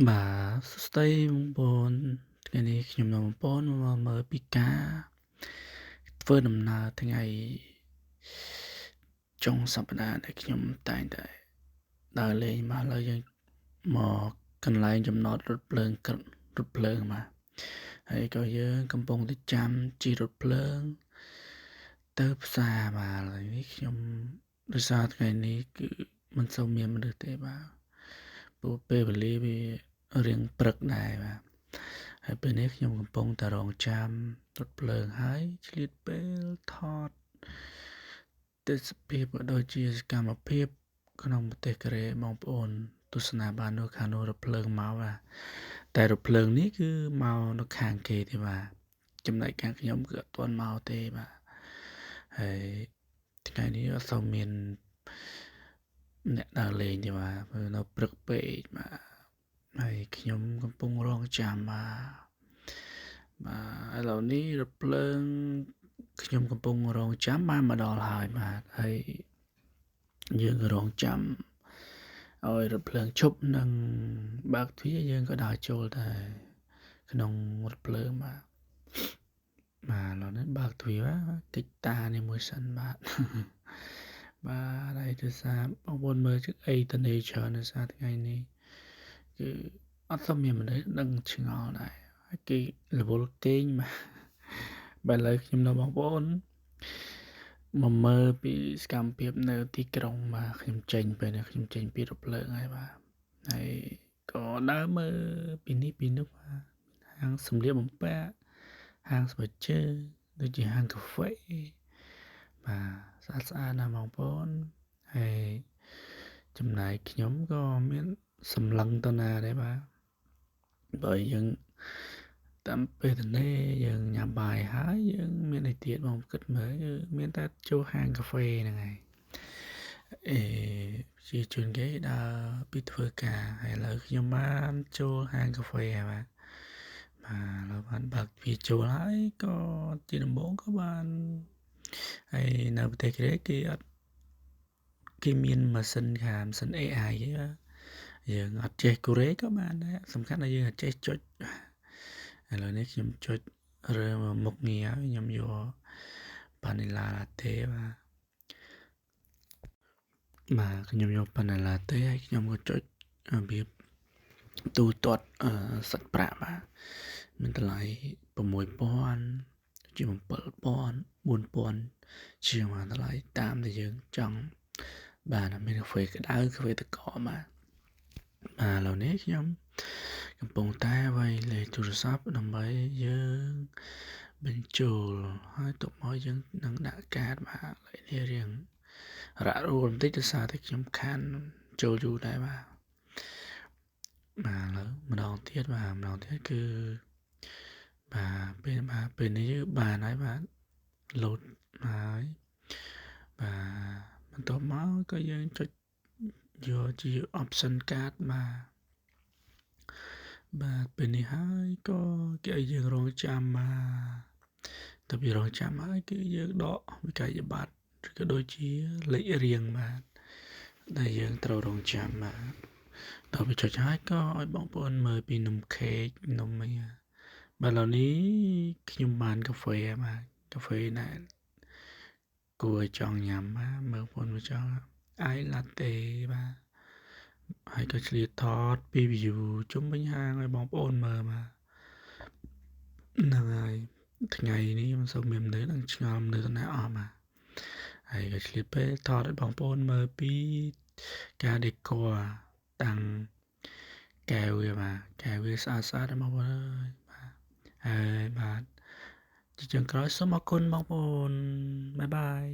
បាទសួស្តីបងប្អូនថ្ងៃនេះខ្ញុំនាំបងប្អូនមកមើលពីការធ្វើដំណើរថ្ងៃចុងសប្តាហ៍ដែលខ្ញុំតែងតែដើរលេងមកឥឡូវយើងមកកន្លែងចំណតរថភ្លើងបាទហើយក៏យើងកំពុងតែចាំជិះរថភ្លើងទៅផ្សារបាទឥឡូវនេះខ្ញុំដោយសារថ្ងៃនេះគឺមិនសូវមានមនុស្សទេបាទព្រោះពេលវេលាវារៀងព្រឹកដែរបាទហើយពេលនេះខ្ញុំកំពុងតែរង់ចាំរថភ្លើងហើយឆ្លៀតពេលថតទេសភាពក៏ដូចជាសកម្មភាពក្នុងប្រទេសកូរ៉េបងប្អូនទស្សនាបាននៅខាងនោះរថភ្លើងមកបាទតែរថភ្លើងនេះគឺមកនៅខាងគេទេបាទចំណែកខាងខ្ញុំគឺអត់ទាន់មកទេបាទហើយថ្ងៃនេះអត់សូវមានអ្នកដើរលេងទេបាទព្រោះនៅព្រឹកពេកបាទហើយខ្ញុំកំពុងរង់ចាំបាទឥឡូវនេះរថភ្លើងខ្ញុំកំពុងរង់ចាំបានមកដល់ហើយបាទហើយយើងរង់ចាំឲ្យរថភ្លើងឈប់និងបើកទ្វារយើងក៏ដើរចូលដែរក្នុងរថភ្លើងបាទឥឡូវនេះបើកទ្វារតិចតានេះមួយសិនបាទបាទហើយទស្សនាបងប្អូនមើលជឹកអីតនេច្រើននៅសារថ្ងៃនេះគឺអត់សូវមានមនុស្សដឹងឆ្ងល់ដែរហើយគេរវល់គេងបាទឥឡូវខ្ញុំនៅបងប្អូនមកមើលពីសកម្មភាពនៅទីក្រុងបាទខ្ញុំចេញពេលនេះខ្ញុំចេញពីរថភ្លើងហើយបាទហើយក៏ដើរមើលពីនេះពីនោះបាទហាងសម្លៀកបំពាក់ហាងស្បែកជើងដូចជាហាងកាហ្វេបាទស្អាតណាស់បងប្អូនហើយចំណែកខ្ញុំក៏មានសម្លឹងទៅណាដែរបាទបើយើងតាមពេលទនេយើងញ៉ាំបាយហើយយើងមានអីទៀតបងគិតមើលគឺមានតែចូលហាងកាហ្វេហ្នឹងហើយជាជួនគេដើរពីធ្វើការហើយឥឡូវខ្ញុំបានចូលហាងកាហ្វេហើយបាទឥឡូវបានបើកទ្វារចូលហើយក៏ជាដំបូងក៏បានហើយនៅប្រទេសកូរ៉េគេមានម៉ាស៊ីនខាងម៉ាស៊ីន AI ទេបាទយើងអត់ចេះកូរ៉េក៏បានដែរសំខាន់làយើងអត់ចេះចុចឥឡូវនេះខ្ញុំចុចរើមុខងារហើយខ្ញុំយក Vanilla Latte បាទខ្ញុំយក Vanilla Latte ហើយខ្ញុំក៏ចុចរបៀបទូទាត់សាច់ប្រាក់បាទមានតម្លៃ 6000 ជា 7000 4000 ជាងតម្លៃតាមដែលយើងចង់បាទមានកាហ្វេក្តៅកាហ្វេទឹកកកបាទឥឡូវនេះខ្ញុំកំពុងតែវាយលេខទូរស័ព្ទដើម្បីយើងបញ្ចូលហើយទុកមកយើងនឹងដាក់កាតបាទលេខនេះរៀងរ៉ាក់រ៉ួលបន្តិចដោយសារតែខ្ញុំខានចូលយូរដែរបាទឥឡូវម្ដងទៀតគឺបាទពេលនេះបានហើយបាទលោតហើយបាទបន្ទាប់មកក៏យើងចុចយកជា option card បាទពេលនេះហើយក៏គេឲ្យយើងរងចាំតើវារងចាំហើយគឺយើងដកវិក័យប័ត្រឬក៏ដូចជាលេខរៀងបាទដែលយើងត្រូវរងចាំបាទដល់វាចុចហើយក៏ឲ្យបងប្អូនមើលពីនំខេកនំអីបាទឥឡូវនេះខ្ញុំបានកាហ្វេបាទកាហ្វេណាគួរឲ្យចង់ញ៉ាំបាទមើលបងប្អូនមកចង់ Ice Latte បាទហើយក៏ឆ្លៀតថតពី view ជុំវិញហាងឲ្យបងប្អូនមើលបាទហ្នឹងហើយថ្ងៃនេះមិនសូវមានមនុស្សនឹងឆ្ងល់មនុស្សណាអស់បាទហើយក៏ឆ្លៀតពេលថតឲ្យបងប្អូនមើលពីការ decor តាំងកែវវាបាទកែវវាស្អាតៗបងប្អូនបាទហើយបាទជាចុងក្រោយសូមអរគុណបងប្អូនបាយបាយ